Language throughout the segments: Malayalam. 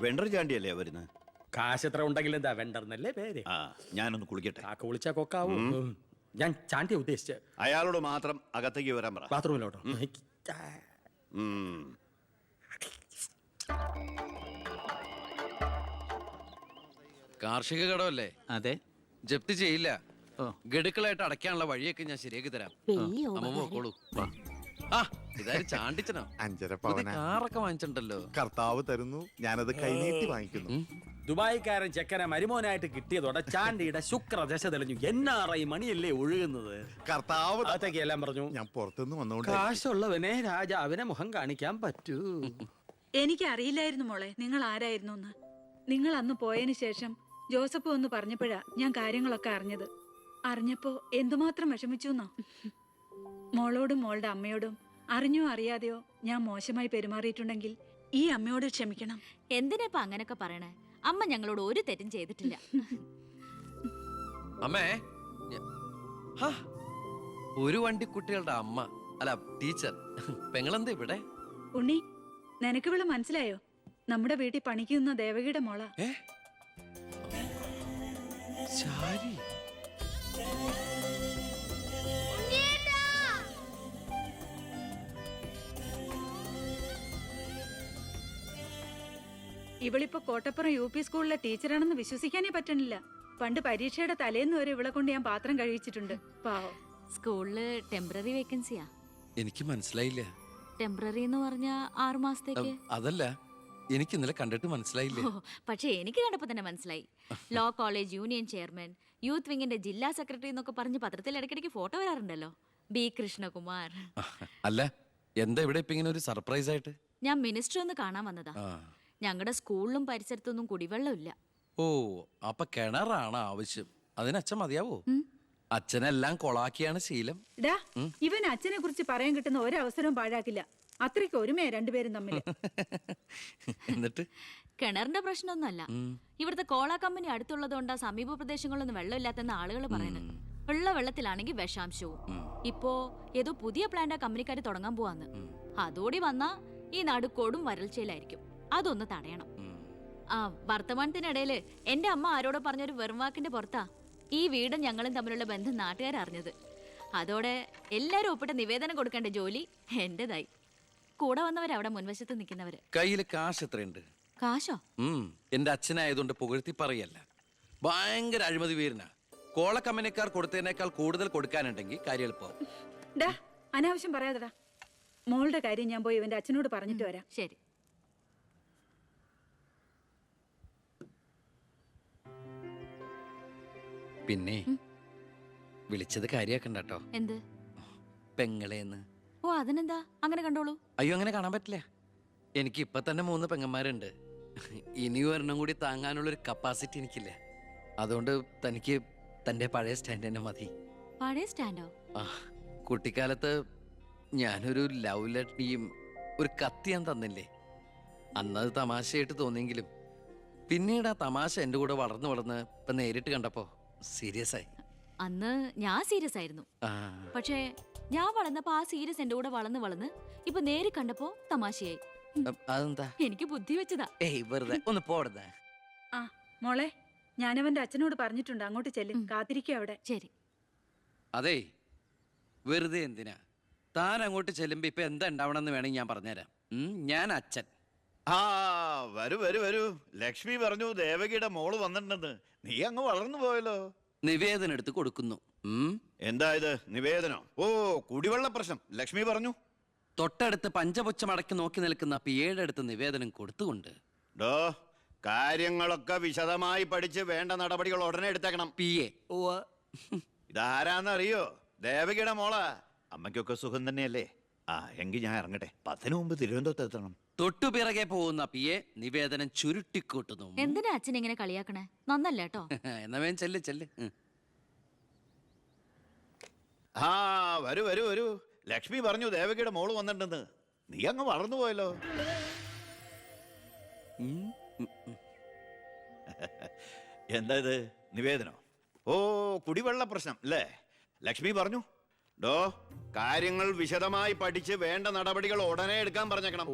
വെണ്ടർ ചാണ്ടിയല്ലേ വരുന്നത്? കാശ് എത്ര ഉണ്ടെങ്കിലും എന്താ വെണ്ടർന്നല്ലേ പേര്. ആ, ഞാനൊന്ന് കുളിക്കട്ടെ. കാക്ക വിളിച്ചാ കൊക്കാവൂ. ഞാൻ ചാണ്ടിയെ ഉദ്ദേശിച്ച. അയാളോട് മാത്രം അകത്തേക്ക് വരാൻ പറ. ബാത്റൂമിലോട്ടോ. കാർഷിക കടമല്ലേ? അതെ. ജപ്തി ചെയ്യില്ല. ഗഡുക്കളായിട്ട് അടയ്ക്കാനുള്ള വഴിയൊക്കെ ഞാൻ ശരിയാക്കി തരാം. അമ്മ പോക്കോളൂ. ആ, ഇതാരും ചാണ്ടിച്ചനോ? 5.5 പവന കാറൊക്കെ വാങ്ങിച്ചിട്ടുണ്ടല്ലോ. കർത്താവ് തരുന്നു, ഞാനത് കൈനീട്ടി വാങ്ങിക്കുന്നു. ദുബായിക്കാരൻ ചെക്കനെ മരുമോനായിട്ട് കിട്ടിയതോടെ ചാണ്ടിയുടെ ശുക്രദശ തെളിഞ്ഞു. NRI മണിയല്ലേ ഒഴുകുന്നത്. കർത്താവ് അകത്തേക്ക് എല്ലാം പറഞ്ഞു. ഞാൻ പുറത്തുനിന്ന് വന്നോണ്ട് കാശുള്ളവനെ രാജാവിനെ മുഖം കാണിക്കാൻ പറ്റൂ. എനിക്കറിയില്ലായിരുന്നു മോളെ നിങ്ങൾ ആരായിരുന്നു എന്ന്. നിങ്ങൾ അന്ന് പോയതിനു ശേഷം ജോസഫ് ഒന്ന് പറഞ്ഞപ്പോഴാ ഞാൻ കാര്യങ്ങളൊക്കെ അറിഞ്ഞത്. അറിഞ്ഞപ്പോ എന്തുമാത്രം വിഷമിച്ചു എന്നോ. മോളോടും മോളുടെ അമ്മയോടും അറിഞ്ഞോ അറിയാതെയോ ഞാൻ മോശമായി പെരുമാറിയിട്ടുണ്ടെങ്കിൽ ഈ അമ്മയോട് ക്ഷമിക്കണം. എന്തിനാ അങ്ങനൊക്കെ പറയണേ? അമ്മ ഞങ്ങളോട് ഒരു തെറ്റും ചെയ്തിട്ടില്ല. അമ്മേ, ഒരു വണ്ടിക്കുട്ടികളുടെ അമ്മ അല്ല ടീച്ചർ. പെങ്ങളെന്താ ഇവിടെ? ഉണ്ണി, നിനക്ക് ഇവിടെ മനസ്സിലായോ? നമ്മുടെ വീട്ടിൽ പണിക്കുന്ന ദേവകിയുടെ മോള. ശാരി. ഇവളിപ്പോ കോട്ടപ്പുറം UP സ്കൂളിലെ ടീച്ചറാണെന്ന് വിശ്വസിക്കാനേ പറ്റണില്ല. പണ്ട് പരീക്ഷയുടെ തലേന്ന് വരെ ഇവളെ കൊണ്ട് ഞാൻ പാത്രം കഴിച്ചിട്ടുണ്ട്. പാവം. സ്കൂളില് ടെമ്പററി വേക്കൻസിയാ. എനിക്ക് മനസ്സിലായില്ല. ടെമ്പററി എന്ന് പറഞ്ഞാ 6 മാസത്തേക്ക്. അതല്ല, എനിക്ക് ഇന്നലെ കണ്ടിട്ട് മനസ്സിലായില്ല. പക്ഷെ എനിക്ക് കണ്ടപ്പോ തന്നെ മനസ്സിലായി. Law college union chairman, youth വിങ്ങിന്റെ ജില്ലാ സെക്രട്ടറി എന്നൊക്കെ പറഞ്ഞ് പത്രത്തിൽ ഇടയ്ക്കിടയ്ക്ക് ഫോട്ടോ വരാറുണ്ടല്ലോ. B. കൃഷ്ണകുമാർ. അല്ല, എന്താ ഇവിടെ ഇപ്പൊ ഇങ്ങനെ ഒരു സർപ്രൈസ് ആയിട്ട്? ഞാൻ മിനിസ്റ്റർ ഒന്ന് കാണാൻ വന്നതാ. ഞങ്ങളുടെ സ്കൂളിലും പരിസരത്തൊന്നും കുടിവെള്ളമില്ല. ഓ, അപ്പൊ കിണറാണ് ആവശ്യം. അതിന് അച്ഛൻ മതിയാവോ? അച്ഛനെല്ലാം കൊളാക്കിയാണ് ശീലം. ഇവൻ അച്ഛനെ കുറിച്ച് പറയാൻ കിട്ടുന്ന ഒരവസരവും പാഴാക്കില്ല. അത്രയ്ക്ക് ഒരുമയാ രണ്ടുപേരും തമ്മിൽ. എന്നിട്ട് കിണറിന്റെ പ്രശ്നമൊന്നുമല്ല. ഇവിടുത്തെ കോള കമ്പനി അടുത്തുള്ളതുകൊണ്ടാ സമീപ പ്രദേശങ്ങളിലൊന്നും വെള്ളമില്ലാത്തെന്ന് ആളുകൾ പറയുന്നത്. ഉള്ള വെള്ളത്തിലാണെങ്കിൽ വിഷാംശവും. ഇപ്പോ ഏതോ പുതിയ പ്ലാന്റാ കമ്പനിക്കാർ തുടങ്ങാൻ പോവാന്ന്. അതോടി വന്നാ ഈ നാട് കൊടും വരൾച്ചയിലായിരിക്കും. അതൊന്ന് തടയണം. ആ വർത്തമാനത്തിനിടയില് എന്റെ അമ്മ ആരോടോ പറഞ്ഞൊരു വെറുംവാക്കിന്റെ പുറത്താ ഈ വീടും ഞങ്ങളും തമ്മിലുള്ള ബന്ധം നാട്ടുകാരറിഞ്ഞത്. അതോടെ എല്ലാരും ഒപ്പിട്ട് നിവേദനം കൊടുക്കേണ്ട ജോലി എന്റേതായി. കൂടെ വന്നവരവിടെ മുൻവശത്ത് നിൽക്കുന്നവര്. കയ്യില് കാശ് എത്രയുണ്ട്? കാശോ? എന്റെ അച്ഛനായതുകൊണ്ട് പുകഴ്ത്തി പറയല്ല. ഭയങ്കര അഴിമതി വീരനാ. കോള കമ്പനിക്കാർ കൊടുത്തതിനേക്കാൾ കൂടുതൽ കൊടുക്കാനുണ്ടെങ്കിൽ കാര്യം എളുപ്പമാവും. അനാവശ്യം പറയാതെടാ. മോളുടെ കാര്യം ഞാൻ പോയി ഇവന്റെ അച്ഛനോട് പറഞ്ഞിട്ട് വരാം. ശരി. പിന്നെ വിളിച്ചത് കാര്യാക്കണ്ടോ? എന്ത്? പെങ്ങളേന്ന്. ഓ, അതിനെന്താ? അങ്ങനെ കണ്ടോളൂ. അയ്യോ, അങ്ങനെ കാണാൻ പറ്റില്ല. എനിക്ക് ഇപ്പൊ തന്നെ 3 പെങ്ങന്മാരുണ്ട്. ഇനി ഒരെണ്ണം കൂടി താങ്ങാനുള്ളൊരു കപ്പാസിറ്റി എനിക്കില്ല. അതുകൊണ്ട് തനിക്ക് തന്റെ പഴയ സ്റ്റാൻഡ് തന്നെ മതി. പഴയ സ്റ്റാൻഡോ? ആ, കുട്ടിക്കാലത്ത് ഞാനൊരു ലവ് ലെറ്ററിയും ഒരു കത്തി ഞാൻ തന്നില്ലേ? അന്നത് തമാശയായിട്ട് തോന്നിയെങ്കിലും പിന്നീട് ആ തമാശ എന്റെ കൂടെ വളർന്ന് വളർന്ന് ഇപ്പൊ നേരിട്ട് കണ്ടപ്പോ സീരിയസ് ആയി. അന്ന് ഞാൻ സീരിയസ് ആയിരുന്നു. പക്ഷേ ഞാൻ വളർന്നപ്പോ ആ സീരിയസ് എന്റെ കൂടെ വളർന്ന് ഇപ്പൊ നേരി കണ്ടപ്പോ തമാശയായി. അതെന്താ? എനിക്ക് ബുദ്ധി വെച്ചതാ. ഏയ്, വെറുതെ ഒന്ന് പോടുന്നേ. ആ മോളെ, ഞാനവന്റെ അച്ഛനോട് പറഞ്ഞിട്ടുണ്ട്. അങ്ങോട്ട് ചെല്ലും, കാത്തിരിക്കുക അവിടെ. ശരി. അതെ, വെറുതെ എന്തിനാ? താൻ അങ്ങോട്ട് ചെല്ലുമ്പോ ഇപ്പൊ എന്താ ഉണ്ടാവണമെന്ന് വേണമെങ്കിൽ ഞാൻ പറഞ്ഞുതരാം. ഞാൻ അച്ഛൻ. ആ, വരൂ വരൂ വരൂ. ലക്ഷ്മി പറഞ്ഞു ദേവകിയുടെ മോള് വന്നിട്ടുണ്ടെന്ന്. നീ അങ്ങ് വളർന്നു പോയല്ലോ. നിവേദനം എടുത്ത് കൊടുക്കുന്നു. എന്താ ഇത് നിവേദനോ? ഓ, കുടിവെള്ള പ്രശ്നം ലക്ഷ്മി പറഞ്ഞു. തൊട്ടടുത്ത് പഞ്ചപുച്ഛമടക്കി നോക്കി നിൽക്കുന്ന PAയുടെ അടുത്ത് നിവേദനം കൊടുത്തുകൊണ്ട് കാര്യങ്ങളൊക്കെ വിശദമായി പഠിച്ച് വേണ്ട നടപടികൾ ഉടനെ എടുത്തേക്കണം. PA. ഇതാരാന്നറിയോ? ദേവകിയുടെ മോളാ. അമ്മയ്ക്കൊക്കെ സുഖം തന്നെയല്ലേ? ആ, എങ്കിൽ ഞാൻ ഇറങ്ങട്ടെ. 10 മുമ്പ് തിരുവനന്തപുരത്ത് എത്തണം. തൊട്ടുപിറകെ പോകുന്ന PA നിവേദനം ചുരുട്ടിക്കൂട്ടുന്നു. എന്തിനാ അച്ഛൻ ഇങ്ങനെ കളിയാക്കണേ? നന്നല്ല കേട്ടോ. എന്നാ വേഗം ചെല്ല്. ആ, വരൂ വരൂ വരൂ. ലക്ഷ്മി പറഞ്ഞു ദേവകിയുടെ മോള് വന്നിട്ടുണ്ടെന്ന്. നീ അങ്ങ് വളർന്നു പോയല്ലോ. എന്താ ഇത് നിവേദനോ? ഓ, കുടിവെള്ള പ്രശ്നം അല്ലേ? ലക്ഷ്മി പറഞ്ഞു കാര്യങ്ങൾ വിശദമായി പഠിച്ച് വേണ്ട നടപടികൾ ഉടനെ എടുക്കാൻ പറഞ്ഞേക്കണം.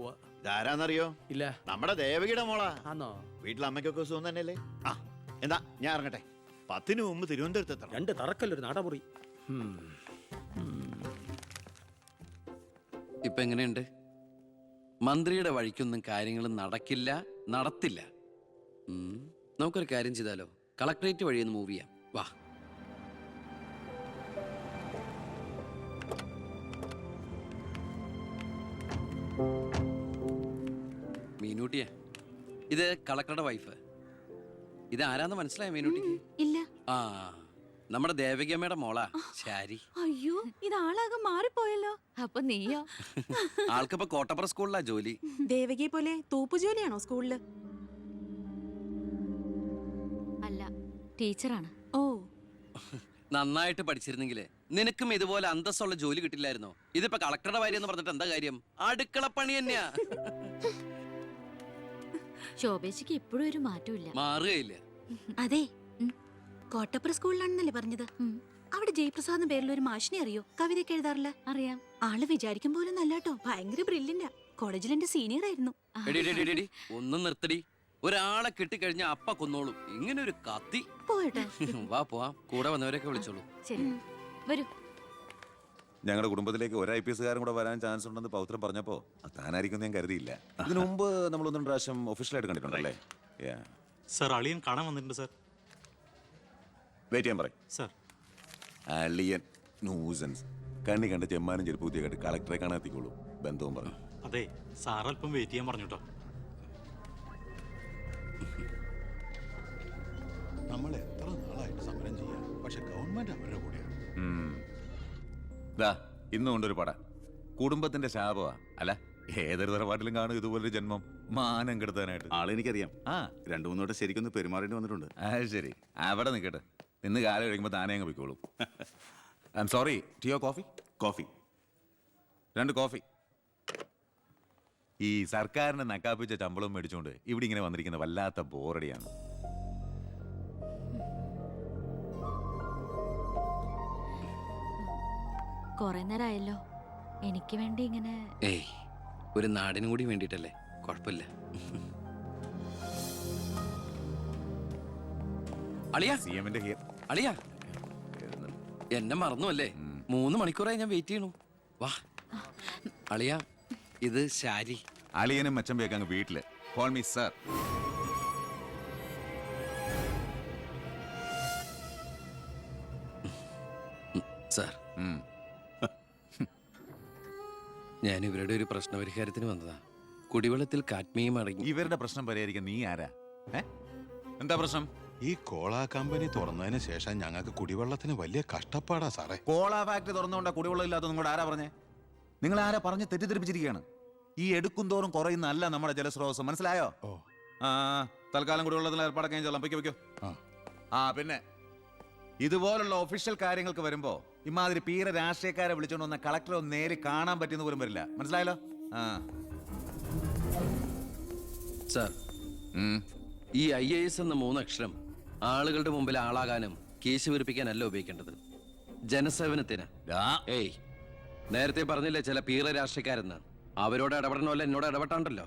ഇതാരാന്നറിയോ? ഇല്ല. നമ്മുടെ ദേവകിയുടെ മോളാ. ആന്നോ? വീട്ടിൽ അമ്മയ്ക്കൊക്കെ സുഖം തന്നെയല്ലേ? ആ എന്താ ഞാൻ ഇറങ്ങട്ടെ. 10 മുമ്പ് തിരുവനന്തപുരത്ത് എത്തണം. 2 തറക്കല്ലൊരു നാടമുറി. ഇപ്പൊ എങ്ങനെയുണ്ട്? മന്ത്രിയുടെ വഴിക്കൊന്നും കാര്യങ്ങൾ നടക്കില്ല, നടത്തില്ല. നമുക്കൊരു കാര്യം ചെയ്താലോ? കളക്ടറേറ്റ് വഴി ഒന്ന് മൂവ് ചെയ്യാം. വാ. മീനൂട്ടിയെ, ഇത് കളക്ടറുടെ വൈഫ്. ഇത് ആരാന്ന് മനസ്സിലായ മീനൂട്ടിക്ക്? ഇല്ല. ആ, നമ്മുടെ ദേവകിയമ്മയുടെ മോളാ ശാരി. അയ്യോ, ഇത് ആളാകെ മാറിപ്പോയല്ലോ. അപ്പൊ നീയോ? ആൾക്കിപ്പോ കോട്ടപ്പുറ സ്കൂളിലാ ജോലി. ദേവകിയെ പോലെ തൂപ്പുജോലിയാണോ സ്കൂളില്? അല്ല, ടീച്ചറാണ്. ഓ, നന്നായിട്ട് പഠിച്ചിരുന്നെങ്കിലേ നിനക്കും ഇതുപോലെ അന്തസ്സുള്ള ജോലി കിട്ടില്ലായിരുന്നോ? ഇതിപ്പോ കളക്ടറുടെ ഭാര്യ എന്ന് പറഞ്ഞിട്ട് എന്താ കാര്യം? അടുക്കളപ്പണി തന്നെയാ. ശോഭേച്ചിക്ക് ഇപ്പോഴും ഒരു മാറ്റമില്ല. മാറുകയില്ല. അതെ. കോട്ടപ്പുറ സ്കൂളിലാണെന്നല്ലേ പറഞ്ഞത്? അവിടെ ജയപ്രസാദ് പേരിൽ ഒരു മാഷിനെ അറിയോ? കവിതയൊക്കെ എഴുതാറില്ല. അറിയാം. ആള് വിചാരിക്കും പോലെ നല്ലാട്ടോ, ഭയങ്കര ബ്രില്യന്റാ. കോളേജിൽ എന്റെ സീനിയർ ആയിരുന്നു. എടി, എടി, എടി, എടി, ഒന്നും നിർത്തടി. ഒരാളെ കിട്ടിക്കഴിഞ്ഞ അപ്പ കൊന്നോളും. ഇങ്ങനെ ഒരു കത്തി. പോയട്ടെ. വാ പോവാം. കൂടെ വന്നവരൊക്കെ വിളിച്ചോളൂ. ശരി, വരൂ. ഞങ്ങളുടെ കുടുംബത്തിലേക്ക് ഒരു IPS കാരൻ കൂടെ വരാൻ ചാൻസ് ഉണ്ടെന്ന് പൗത്രം പറഞ്ഞപ്പോ താനായിരിക്കും ഞാൻ കരുതിയില്ല. ഇതിനു മുമ്പ് നമ്മൾ 1-2 പ്രാവശ്യം ഒഫീഷ്യലായിട്ട് കണ്ടിട്ടുണ്ടല്ലേ? സർ, അളിയൻ കാണാൻ വന്നിട്ടുണ്ട് സർ. വെയിറ്റ് ചെയ്യാൻ പറയും. സർ, അളിയൻ ന്യൂസൻസ്. കണ്ണി കണ്ട ചെമ്മാനും ചെരുപ്പൂത്തിയെ കണ്ട് കളക്ടറെ കാണാൻ എത്തിക്കോളൂ. ബന്ധവും പറഞ്ഞു. അതെ, സാർ അല്പം വെയിറ്റ് ചെയ്യാൻ പറഞ്ഞു കേട്ടോ. നമ്മൾ എത്ര നാളായിട്ട് സമരം ചെയ്യാം, പക്ഷെ ഗവൺമെന്റ് അവരുടെ കൂടെയാണ്. ദാ ഇന്നും കൊണ്ടൊരു പട. കുടുംബത്തിന്റെ ശാപമാ. അല്ല, ഏതൊരു തറവാട്ടിലും കാണും ഇതുപോലൊരു ജന്മം. മാനം കെടുത്താനായിട്ട്. ആളെനിക്കറിയാം. ആ 2-3 വട്ടം ശരിക്കൊന്ന് പെരുമാറേണ്ടി വന്നിട്ടുണ്ട്. അത് ശരി. അവിടെ നിൽക്കട്ടെ. ഇന്ന് കാലം കഴിയുമ്പോൾ താനേ അങ്ങ് പോയിക്കോളും. I am sorry. ടീയോ കോഫി? കോഫി. 2 കോഫി. ഈ സർക്കാരിന് നക്കാപ്പിച്ച ശമ്പളം മേടിച്ചുകൊണ്ട് ഇവിടെ ഇങ്ങനെ വന്നിരിക്കുന്ന വല്ലാത്ത ബോറടിയാണ്. കൊറേ നേരമായല്ലോ. എനിക്ക് വേണ്ടി ഇങ്ങനെ. ഏയ്, ഒരു നാടിനും കൂടി വേണ്ടിട്ടല്ലേ. കുഴപ്പമില്ല. അളിയാ, CM-ന്റെ അളിയാ, എന്നെ മറന്നു അല്ലേ? 3 മണിക്കൂറായി ഞാൻ വെയിറ്റ് ചെയ്യണു. വാ അളിയാ, ഇത് ശാരി. അളിയനും മച്ചമ്പയൊക്കെ അങ്ങ് വീട്ടില്. Call me sir. സാർ, ഞാൻ ഇവരുടെ ഒരു പ്രശ്നപരിഹാരത്തിന് വന്നതാ. കുടിവെള്ളത്തിൽ കാഡ്മിയം അടങ്ങി. ഇവരുടെ പ്രശ്നം പരിഹരിക്കാൻ നീ ആരാ? എന്താ പ്രശ്നം? ഈ കോള കമ്പനി തുറന്നതിന് ശേഷം ഞങ്ങൾക്ക് കുടിവെള്ളത്തിന് വലിയ കഷ്ടപ്പാടാ സാറേ. കോള ഫാക്ടറി തുറന്നുകൊണ്ടാ കുടിവെള്ളം ഇല്ലാത്ത നിങ്ങളോട് ആരാ പറഞ്ഞേ? നിങ്ങൾ ആരാ പറഞ്ഞ് തെറ്റിദ്ധരിപ്പിച്ചിരിക്കുകയാണ്. ഈ എടുക്കും തോറും കുറയുന്നല്ല നമ്മുടെ ജലസ്രോതസ്. മനസ്സിലായോ? ഓ, ആ, തൽക്കാലം കുടിവെള്ളത്തിൽ ഏർപ്പാടൊക്കെ ചെല്ലാം. പൊയ്ക്കോ. ആ. പിന്നെ ഇതുപോലുള്ള ഒഫീഷ്യൽ കാര്യങ്ങൾക്ക് വരുമ്പോ ഇമാതിരി പീര രാഷ്ട്രീയക്കാരെ വിളിച്ചോണ്ട് വന്ന കളക്ടറെ ഒന്ന് നേരി കാണാൻ പറ്റുന്ന പോലും വരില്ല. മനസ്സിലായല്ലോ? സാർ, ഈ IAS എന്ന 3 അക്ഷരം ആളുകളുടെ മുമ്പിൽ ആളാകാനും കേസ് വീർപ്പിക്കാനല്ല ഉപയോഗിക്കേണ്ടത്. ജനസേവനത്തിന്. ഏയ്, നേരത്തെ പറഞ്ഞില്ലേ ചില പീറ രാഷ്ട്രീയക്കാരെന്ന്. അവരോട് ഇടപെടണമല്ല, എന്നോട് ഇടപെട്ടാണ്ടല്ലോ.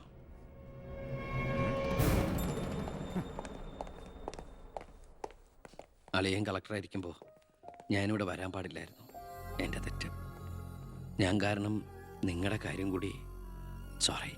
അളിയൻ കളക്ടറായിരിക്കുമ്പോൾ ഞാനിവിടെ വരാൻ പാടില്ലായിരുന്നു. എൻ്റെ തെറ്റ്. ഞാൻ കാരണം നിങ്ങളുടെ കാര്യം കൂടി. സോറി.